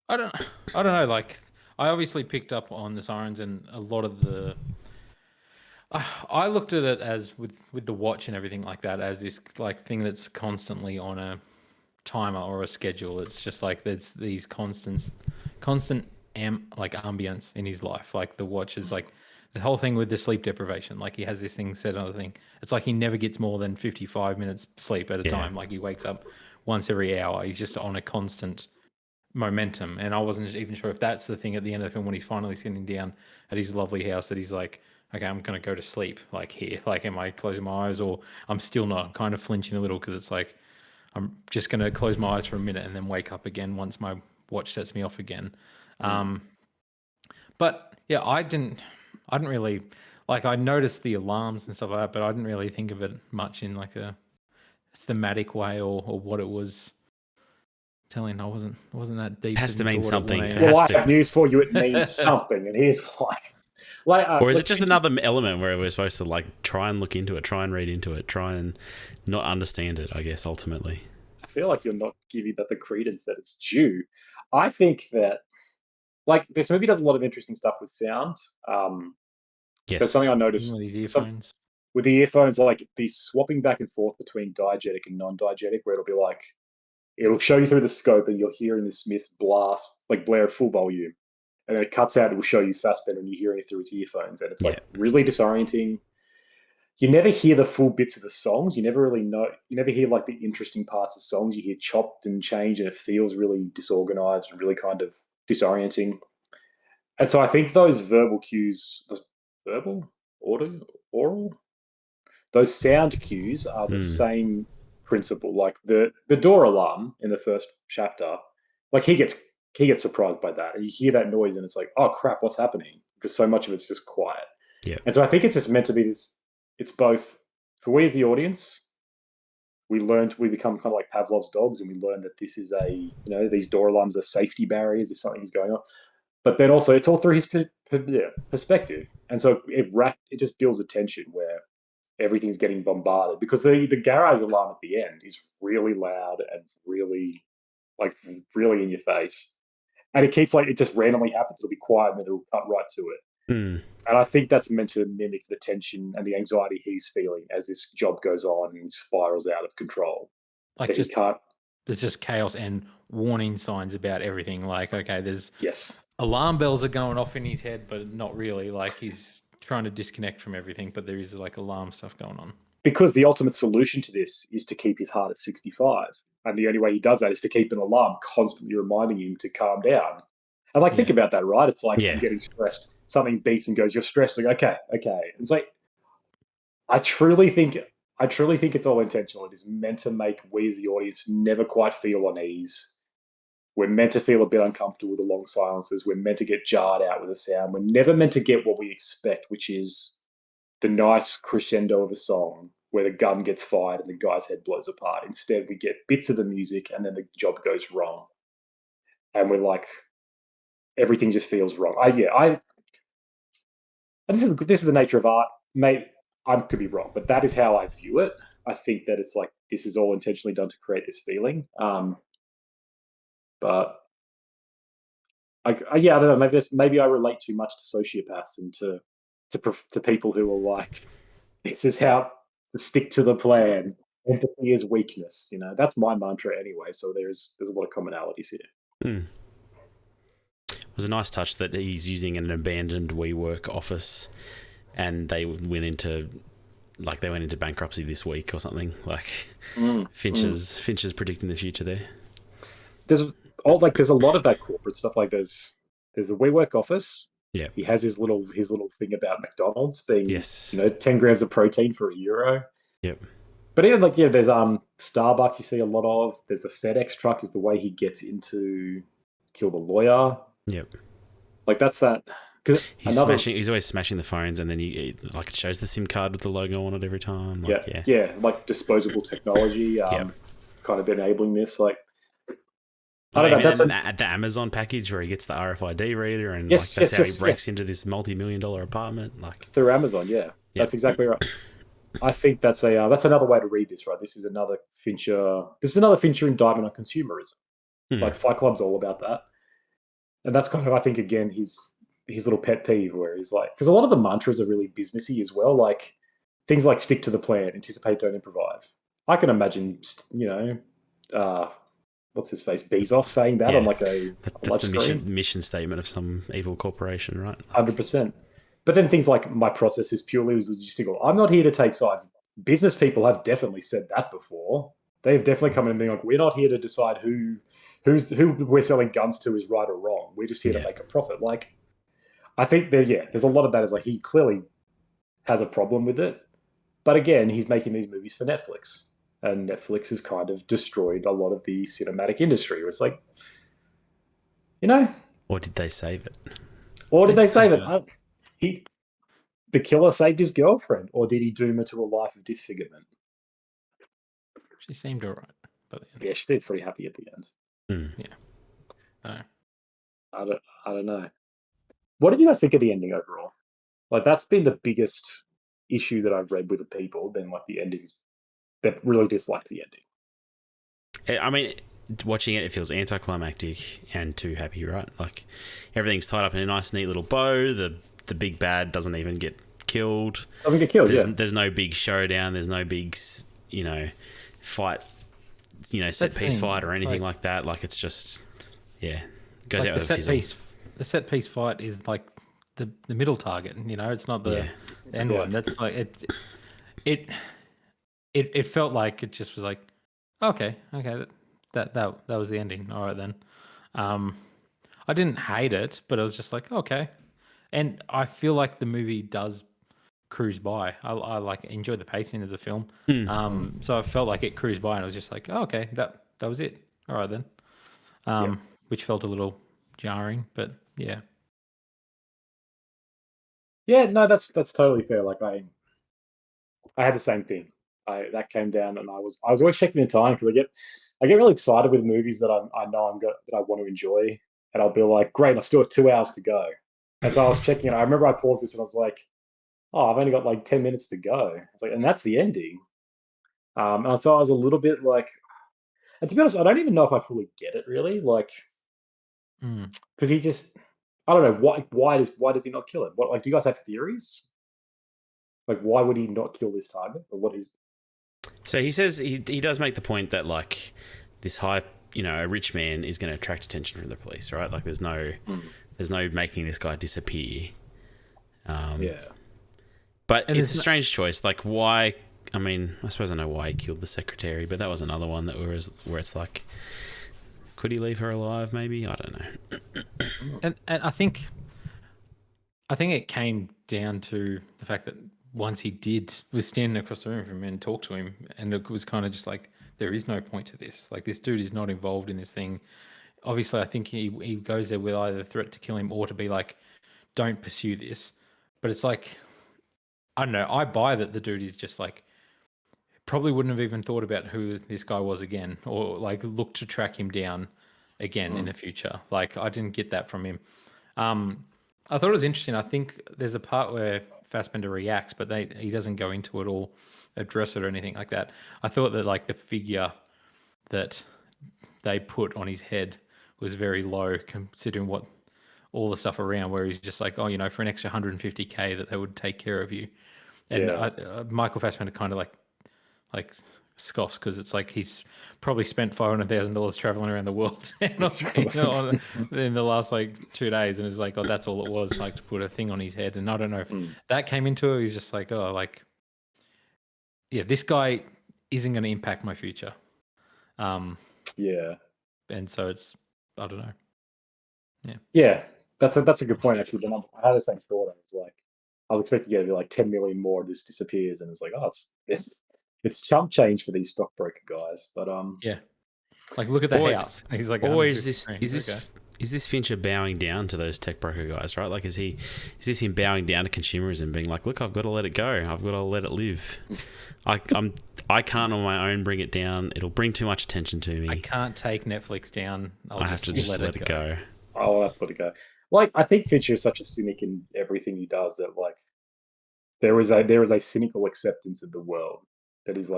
I don't know. Like, I obviously picked up on the sirens and a lot of the. I looked at it as with the watch and everything like that as this like thing that's constantly on a timer or a schedule. It's just like there's these constant like ambience in his life. Like the watch is like the whole thing with the sleep deprivation. Like he has this thing set on the thing. It's like he never gets more than 55 minutes sleep at a time. Like he wakes up once every hour. He's just on a constant momentum. And I wasn't even sure if that's the thing at the end of the film when he's finally sitting down at his lovely house that he's like, okay, I'm going to go to sleep like here. Like, am I closing my eyes or I'm still not? I'm kind of flinching a little because it's like, I'm just going to close my eyes for a minute and then wake up again once my watch sets me off again. But yeah, I didn't really like. I noticed the alarms and stuff like that, but I didn't really think of it much in like a thematic way or what it was telling. I wasn't that deep. It has to mean something. Well, I have news for you. It means something, and here's why. Like, or is it just another element where we're supposed to like try and look into it, try and read into it, try and not understand it? I guess ultimately, I feel like you're not giving that the credence that it's due. I think that. Like, this movie does a lot of interesting stuff with sound. Yes. There's something I noticed. With these earphones. With the earphones, like, the swapping back and forth between diegetic and non-diegetic, where it'll be like, it'll show you through the scope and you're hearing the Smiths blast, like, blare at full volume. And then it cuts out, it will show you Fassbender and you're hearing it through its earphones. And it's, like, really disorienting. You never hear the full bits of the songs. You never really know. You never hear, like, the interesting parts of songs. You hear chopped and changed and it feels really disorganized and really kind of disorienting. And so I think those verbal cues, oral, those sound cues are the same principle. Like the door alarm in the first chapter, like he gets surprised by that, and you hear that noise, and it's like, oh crap, what's happening? Because so much of it's just quiet. Yeah. And so I think it's just meant to be this. It's both for we as the audience. We become kind of like Pavlov's dogs, and we learn that this is these door alarms are safety barriers if something is going on. But then also, it's all through his perspective, and so it just builds a tension where everything's getting bombarded because the garage alarm at the end is really loud and really in your face, and it keeps it just randomly happens. It'll be quiet and then it'll cut right to it. And I think that's meant to mimic the tension and the anxiety he's feeling as this job goes on and spirals out of control. Like there's just chaos and warning signs about everything. Like, okay, there's alarm bells are going off in his head, but not really. Like he's trying to disconnect from everything, but there is like alarm stuff going on. Because the ultimate solution to this is to keep his heart at 65. And the only way he does that is to keep an alarm constantly reminding him to calm down. And think about that, right? It's like I'm getting stressed. Something beeps and goes, you're stressed. Like, okay. It's like, I truly think it's all intentional. It is meant to make we as the audience never quite feel on ease. We're meant to feel a bit uncomfortable with the long silences. We're meant to get jarred out with the sound. We're never meant to get what we expect, which is the nice crescendo of a song where the gun gets fired and the guy's head blows apart. Instead, we get bits of the music and then the job goes wrong. And we're like, everything just feels wrong. And this is the nature of art. Mate, I could be wrong, but that is how I view it. I think that it's like this is all intentionally done to create this feeling. But I don't know. Maybe I relate too much to sociopaths and to people who are like, this is how to stick to the plan. Empathy is weakness. That's my mantra anyway. So there's a lot of commonalities here. It was a nice touch that he's using an abandoned WeWork office, and they went into bankruptcy this week or something. Like Fincher's predicting the future there. There's a lot of that corporate stuff. Like there's the WeWork office. Yeah, he has his little thing about McDonald's being 10 grams of protein for €1. Yep. But even there's Starbucks you see a lot of. There's the FedEx truck is the way he gets into kill the lawyer. Yep. Like that's that. Because he's always smashing the phones, and then he it shows the SIM card with the logo on it every time. Like disposable technology. It's kind of enabling this. Like I don't know. That's the Amazon package where he gets the RFID reader, and that's how he breaks into this multi-million-dollar apartment. Like through Amazon, that's exactly right. I think that's another way to read this, right? This is another Fincher indictment on consumerism. Like Fight Club's all about that, and that's kind of, I think, again, his little pet peeve, where he's like, because a lot of the mantras are really businessy as well, like things like stick to the plan, anticipate, don't improvise. I can imagine, what's his face, Bezos saying that on like that's the mission statement of some evil corporation, right? 100%. But then things like my process is purely logistical. I'm not here to take sides. Business people have definitely said that before. They've definitely come in and been like, we're not here to decide who we're selling guns to is right or wrong. We're just here to make a profit. Like, I think there's a lot of that is like he clearly has a problem with it. But again, he's making these movies for Netflix. And Netflix has kind of destroyed a lot of the cinematic industry. It's like, Or did they save it? The killer saved his girlfriend, or did he doom her to a life of disfigurement? She seemed all right. But she seemed pretty happy at the end. Yeah. I don't know. What did you guys think of the ending overall? Like, that's been the biggest issue that I've read with the people, been like the endings. That really disliked the ending. I mean, watching it feels anticlimactic and too happy, right? Like everything's tied up in a nice, neat little bow. The big bad doesn't even get killed. There's no big showdown. There's no big, fight, set piece fight or anything like that. Like it's just, goes like out with a fizzle. The set piece fight is like the middle target. It's not the end one. That's like it. It felt like it just was like, okay, that was the ending. All right then. I didn't hate it, but I was just like, okay. And I feel like the movie does cruise by. I like enjoy the pacing of the film. So I felt like it cruised by, and I was just like, oh, okay, that was it. All right then. Which felt a little jarring, but yeah. Yeah, no, that's totally fair. Like I had the same thing. That came down, and I was always checking the time because I get really excited with movies that I know that I want to enjoy, and I'll be like, great, I still have 2 hours to go. And so I was checking it. I remember I paused this and I was like, oh, I've only got like 10 minutes to go. I was like, and that's the ending. And so I was a little bit like, and to be honest, I don't even know if I fully get it really, like, because he just, I don't know why does he not kill it? What, like, do you guys have theories? Like, why would he not kill this target, or what is? So he says he does make the point that like this high, a rich man is going to attract attention from the police, right? Like there's no making this guy disappear. But it's a strange choice. Like why? I mean, I suppose I know why he killed the secretary, but that was another one that where it's like, could he leave her alive? Maybe, I don't know. And I think it came down to the fact that once he was standing across the room from him and talked to him, and it was kind of just like, there is no point to this. Like, this dude is not involved in this thing. Obviously, I think he goes there with either the threat to kill him or to be like, don't pursue this. But it's like, I don't know. I buy that the dude is just like, probably wouldn't have even thought about who this guy was again, or like look to track him down again in the future. Like, I didn't get that from him. I thought it was interesting. I think there's a part where Fassbender reacts, but he doesn't go into it or address it or anything like that. I thought that like the figure that they put on his head was very low considering what all the stuff around, where he's just like, oh, for an extra 150K that they would take care of you. And Michael Fassbender kind of like scoffs because it's like he's probably spent $500,000 traveling around the world in Australia in the last 2 days, and it's like, oh, that's all it was, to put a thing on his head. And I don't know if that came into it. He's just like, oh, this guy isn't going to impact my future. And so it's, I don't know. Yeah, that's a good point actually. But I had the same thought. I was expecting to get 10 million more. This disappears, and it's like, oh, it's chump change for these stockbroker guys. But look at the house. He's like, or is this Fincher bowing down to those tech broker guys, right? Is this him bowing down to consumers and being like, look, I've got to let it go. I've got to let it live. I can't on my own bring it down. It'll bring too much attention to me. I can't take Netflix down. I have to just let it go. I'll have to let it go. I think Fincher is such a cynic in everything he does that there is a cynical acceptance of the world that is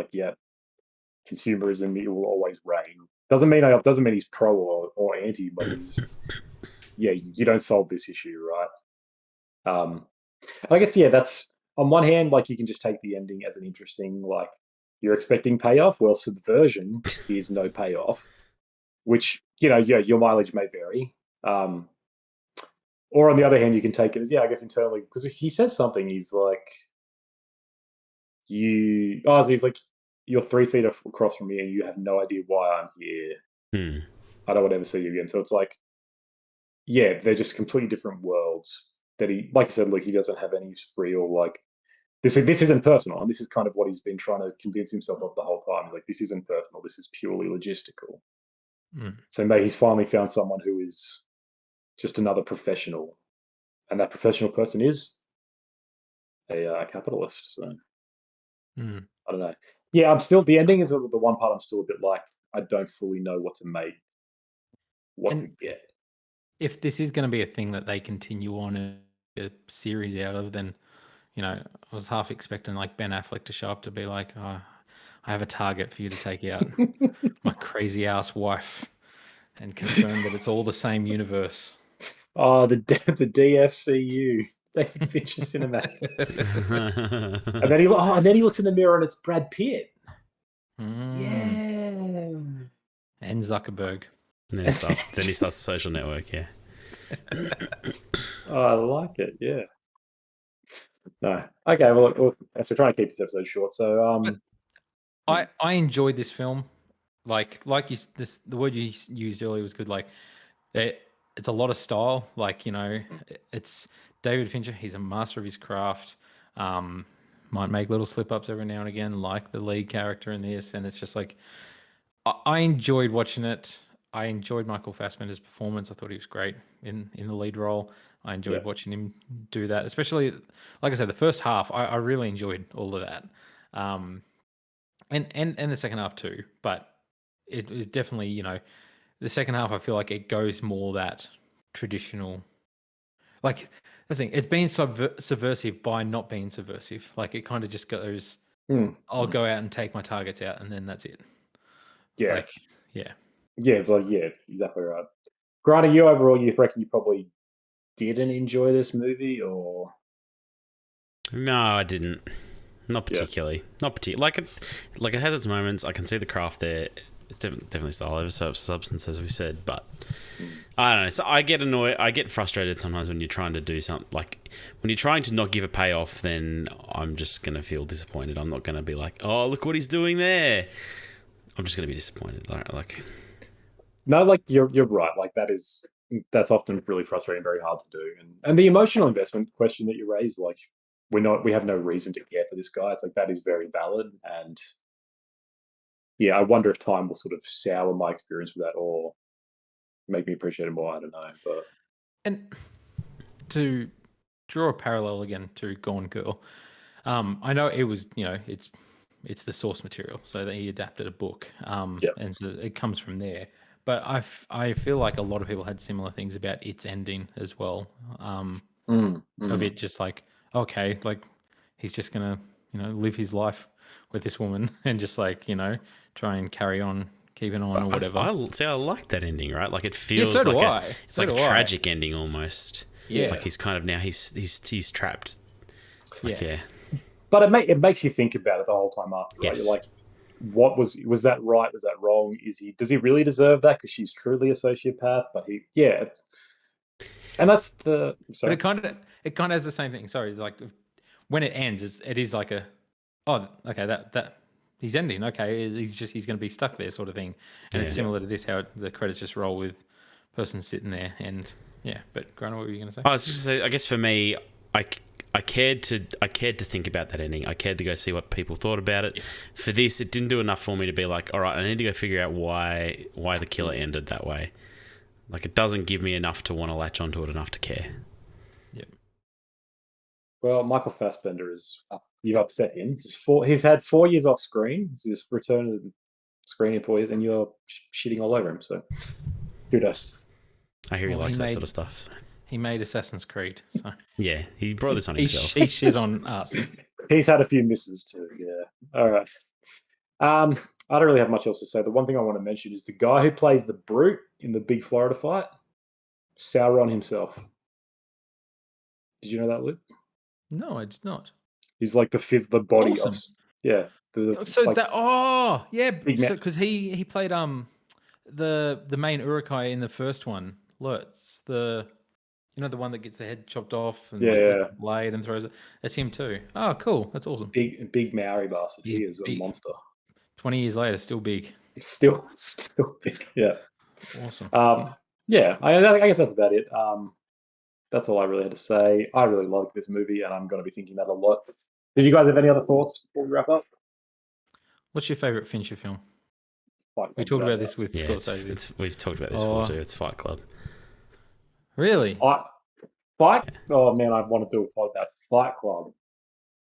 consumerism, it will always reign. Doesn't mean he's pro or anti, but you don't solve this issue, right? I guess that's on one hand, you can just take the ending as an interesting, you're expecting payoff. Well, Subversion is no payoff, which your mileage may vary. Or on the other hand, you can take it as I guess internally, because he says something. He's like, he's like, you're 3 feet across from me and you have no idea why I'm here. I don't want to ever see you again. So it's they're just completely different worlds that he, like you said, he doesn't have any real, this isn't personal. And this is kind of what he's been trying to convince himself of the whole time. He's like, this isn't personal. This is purely logistical. So maybe he's finally found someone who is just another professional. And that professional person is a capitalist. So I don't know. Yeah, the ending is the one part I'm still a bit I don't fully know what to make, to get. If this is going to be a thing that they continue on in a series out of, then, I was half expecting Ben Affleck to show up to be like, oh, I have a target for you to take out my crazy ass wife and confirm that it's all the same universe. Oh, the DFCU. David Fincher cinematic. and then he looks in the mirror and it's Brad Pitt. Yeah. And Zuckerberg. And then he starts Social Network, yeah. Oh, I like it, yeah. No. Okay, well, so we're trying to keep this episode short. So I enjoyed this film. The word you used earlier was good. It's a lot of style. It's David Fincher. He's a master of his craft. Might make little slip-ups every now and again, like the lead character in this. And it's just I enjoyed watching it. I enjoyed Michael Fassbender's performance. I thought he was great in the lead role. I enjoyed watching him do that, especially, like I said, the first half. I really enjoyed all of that, and the second half too. But it definitely, the second half, I feel like it goes more that traditional. The thing, it's being subversive by not being subversive. It kind of just goes, I'll go out and take my targets out, and then that's it. Yeah. Yeah. It's exactly right. Grant, you overall, you reckon you probably didn't enjoy this movie, or? No, I didn't. Not particularly. Not particularly. It has its moments. I can see the craft there. It's definitely style over substance, as we've said, but I don't know. So I get annoyed. I get frustrated sometimes when you're trying to do something. When you're trying to not give a payoff, then I'm just going to feel disappointed. I'm not going to be like, oh, look what he's doing there. I'm just going to be disappointed. No, you're right. That's often really frustrating, very hard to do. And the emotional investment question that you raised, we have no reason to care for this guy. It's that is very valid. And I wonder if time will sort of sour my experience with that or make me appreciate it more. I don't know. But and to draw a parallel again to Gone Girl, I know it was, it's the source material, so that he adapted a book, and so it comes from there. But I feel like a lot of people had similar things about its ending as well. Of it just okay, he's just gonna live his life with this woman and just try and carry on keeping on or whatever. I like that ending, right? Like it feels so do like I. It's like a tragic ending almost. Yeah. Like he's kind of now he's trapped. Like, yeah. But it makes you think about it the whole time after. Right? Yes. You're like, what was that right? Was that wrong? Does he really deserve that? Because she's truly a sociopath. But and that's the. Sorry. But it kind of has the same thing. Sorry, like when it ends, it is like okay, that he's ending. Okay, he's going to be stuck there, sort of thing. And it's similar to this, how the credits just roll with person sitting there. And yeah, but Grant, what were you going to say? I was just say, I guess for me, I cared to think about that ending. I cared to go see what people thought about it. Yeah. For this, it didn't do enough for me to be like, all right, I need to go figure out why the killer ended that way. Like, it doesn't give me enough to want to latch onto it enough to care. Yep. Well, Michael Fassbender you've upset him. He's had 4 years off screen. This is his return to the screen in 4 years, and you're shitting all over him. So, kudos. I hear he likes that sort of stuff. He made Assassin's Creed. So. Yeah, he brought this on himself. He shit on us. He's had a few misses too. Yeah. All right. I don't really have much else to say. The one thing I want to mention is the guy who plays the Brute in the big Florida fight, Sauron himself. Did you know that, Luke? No, I did not. He's like the body of because he played the main Uruk-hai in the first one. Lurtz, the one that gets the head chopped off and the blade and throws it. That's him too. Oh, cool. That's awesome. Big Maori bastard. He is a monster. 20 years later, still big. Still big. Yeah. Awesome. I guess that's about it. That's all I really had to say. I really like this movie, and I'm going to be thinking that a lot. Did you guys have any other thoughts before we wrap up? What's your favorite Fincher film? We talked about this with Scorsese. We've talked about this before too. It's Fight Club. Really? Fight? Oh man, I want to do a pod about Fight Club.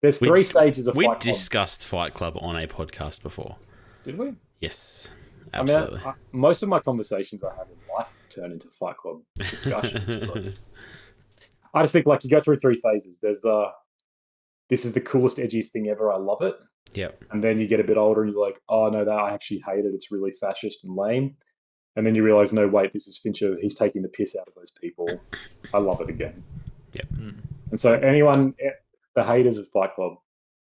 There's 3 stages of Fight Club. We discussed Fight Club on a podcast before. Did we? Yes, absolutely. Most of my conversations I have in life turn into Fight Club discussions. I just think you go through 3 phases. There's this is the coolest, edgiest thing ever. I love it. Yep. And then you get a bit older and you're like, oh no, that I actually hate it. It's really fascist and lame. And then you realize, no, wait, this is Fincher. He's taking the piss out of those people. I love it again. Yep. And so the haters of Fight Club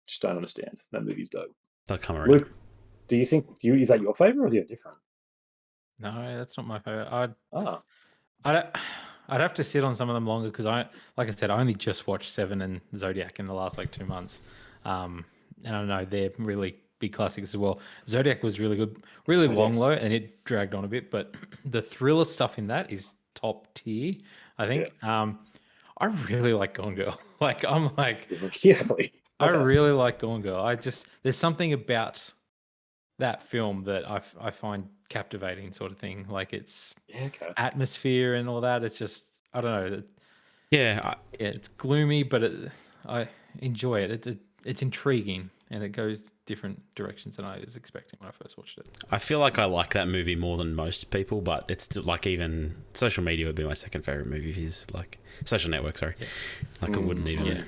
just don't understand. That movie's dope. They'll come around. Luke, do you think is that your favorite or is it different? No, that's not my favorite. I'd have to sit on some of them longer because like I said, I only just watched Seven and Zodiac in the last 2 months. And I know they're really big classics as well. Zodiac was really good, really long though, and it dragged on a bit, but the thriller stuff in that is top tier, I think. Yeah. I really like Gone Girl. I really like Gone Girl. There's something about that film that I find captivating, sort of thing. Like its atmosphere and all that. It's just, I don't know. It's gloomy, but I enjoy it. It's intriguing and it goes different directions than I was expecting when I first watched it. I feel like I like that movie more than most people, but it's still, even Social Media would be my second favorite movie of his. Social Network, sorry. Yeah. It wouldn't even. Yeah.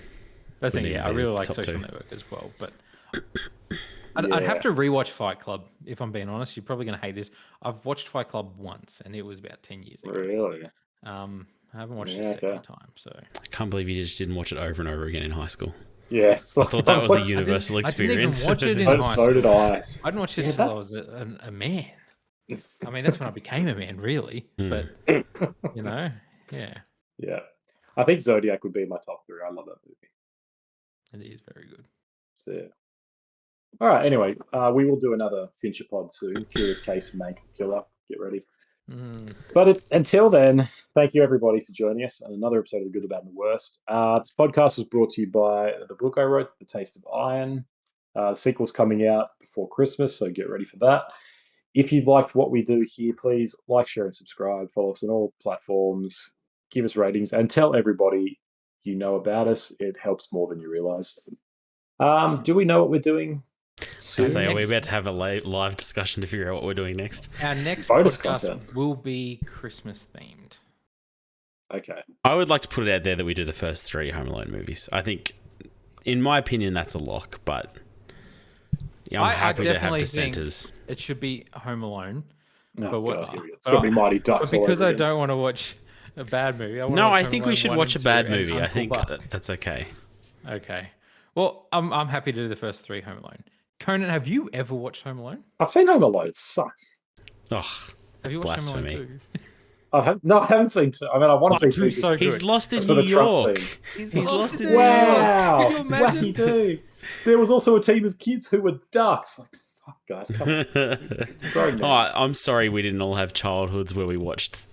That's the thing. I really like Social Network as well, but I'd have to rewatch Fight Club if I'm being honest. You're probably going to hate this. I've watched Fight Club once, and it was about 10 years ago. Really? I haven't watched it a second time. So I can't believe you just didn't watch it over and over again in high school. Yeah, I thought that was a universal experience. I didn't even watch it in high school. So did I. I didn't watch it until I was a man. I mean, that's when I became a man, really. But yeah. Yeah, I think Zodiac would be my top 3. I love that movie. It is very good. So, yeah. All right. Anyway, we will do another Fincher pod soon. Curious Case, Mank, Killer. Get ready. But until then, thank you everybody for joining us on another episode of The Good, the Bad, and the Worst. This podcast was brought to you by the book I wrote, The Taste of Iron. The sequel's coming out before Christmas, so get ready for that. If you liked what we do here, please like, share, and subscribe. Follow us on all platforms. Give us ratings and tell everybody you know about us. It helps more than you realize. Do we know what we're doing? Are we about to have a live discussion to figure out what we're doing next? Our next bonus podcast content will be Christmas themed. Okay. I would like to put it out there that we do the first 3 Home Alone movies. I think, in my opinion, that's a lock, but Yeah, I'm happy to have definitely think dissenters. it should be Home Alone. No, But what- God, here we go. It's got to be Mighty Ducks. But because all I over again. don't want to watch a bad movie, No, I think we should watch a bad movie. I think that's okay. Okay. Well, I'm happy to do the first 3 Home Alone. Conan, have you ever watched Home Alone? I've seen Home Alone. It sucks. Oh, Have you watched Home Alone blasphemy. 2? I haven't seen 2. I mean, I want to see 2. So He's good. lost in That's for New the Trump York. scene. He's lost in New Wow, Can you imagine? wacky dude. There was also a team of kids who were ducks. Like, fuck, guys, come on. York. Oh, I'm sorry we didn't all have childhoods where we watched,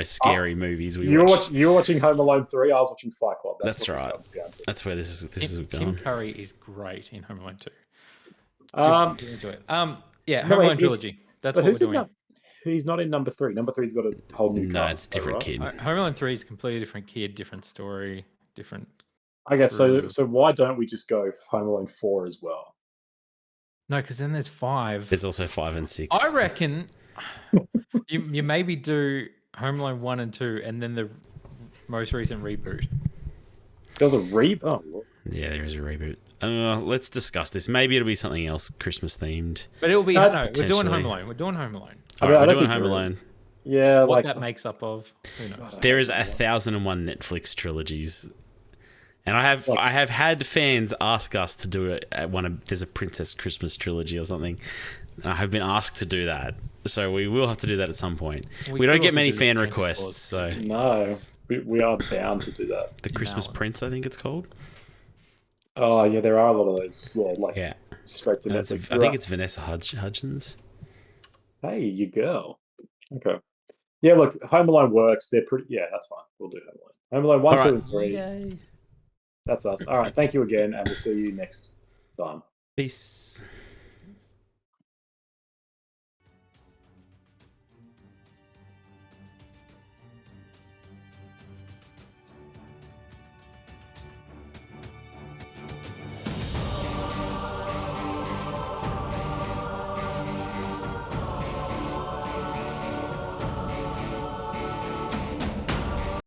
scary movies. You were watching Home Alone 3. I was watching Fight Club. That's right. That's where this is Tim going. Curry is great in Home Alone 2. Do enjoy it. Yeah, Home Alone trilogy. That's what we're doing. He's not in number 3. Number 3's got a whole new No, cast. it's a different kid. Home Alone 3 is a completely different kid, different story, different. I guess so. So why don't we just go Home Alone 4 as well? No, because then there's 5. There's also 5 and 6. I reckon you maybe do Home Alone 1 and 2, and then the most recent reboot. There's a reboot. Oh, Lord. Yeah, there is a reboot. Let's discuss this. Maybe it'll be something else Christmas themed. But it'll be no. We're doing Home Alone. We're doing Home Alone. All right, we're doing Home Alone. Yeah, what that makes up of, who knows? There is 1,001 Netflix trilogies, and I have had fans ask us to do it at there's a Princess Christmas trilogy or something. I have been asked to do that, so we will have to do that at some point. We don't get many fan requests, so no, we are bound to do that. The Christmas Prince, I think it's called. Oh yeah, there are a lot of those. Yeah, straight to Netflix. I think it's Vanessa Hudgens. Hey, you girl. Okay. Yeah, look, Home Alone works. They're pretty. Yeah, that's fine. We'll do Home Alone. Home Alone 1, 2, and 3. Yay. That's us. All right. Thank you again, and we'll see you next time. Peace.